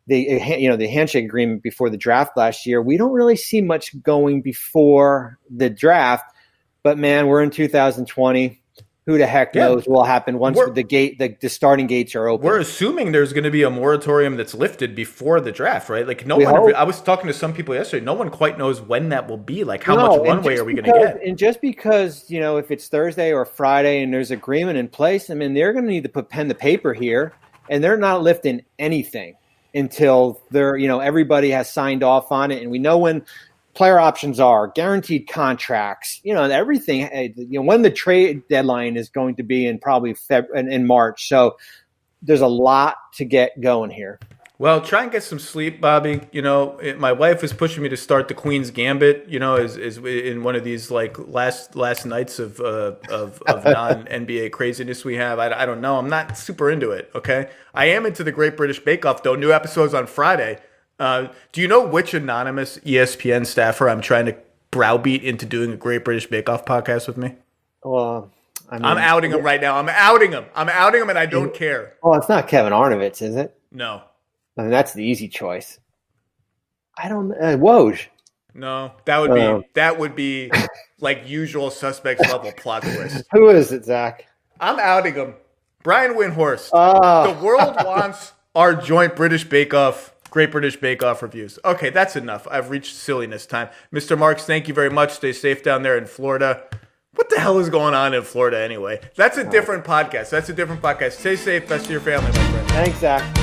C: the handshake agreement before the draft last year. We don't really see much going before the draft. But man, we're in 2020. Who the heck knows what will happen once the starting gates are open?
A: We're assuming there's going to be a moratorium that's lifted before the draft, right? Like I was talking to some people yesterday. No one quite knows when that will be. Like, how much runway are we going to get?
C: And just because if it's Thursday or Friday and there's agreement in place, I mean, they're going to need to put pen to paper here, and they're not lifting anything until everybody has signed off on it, and we know when player options are, guaranteed contracts, everything. When the trade deadline is going to be in probably in March. So there's a lot to get going here.
A: Well, try and get some sleep, Bobby. My wife is pushing me to start the Queen's Gambit. Is in one of these like last nights of non-NBA craziness we have. I don't know. I'm not super into it. Okay, I am into the Great British Bake Off though. New episodes on Friday. Do you know which anonymous ESPN staffer I'm trying to browbeat into doing a Great British Bake Off podcast with me?
C: Well,
A: I'm outing him right now. I'm outing him, and I don't care.
C: Well, it's not Kevin Arnovitz, is it?
A: No.
C: I mean, that's the easy choice. I don't. Woj.
A: No, that would be like Usual Suspects level plot twist.
C: Who is it, Zach?
A: I'm outing him. Brian Windhorst.
C: Oh.
A: The world wants our joint Great British Bake Off reviews. Okay, that's enough. I've reached silliness time. Mr. Marks, thank you very much. Stay safe down there in Florida. What the hell is going on in Florida anyway? That's a different podcast. Stay safe. Best to your family, my friend.
C: Thanks, Zach.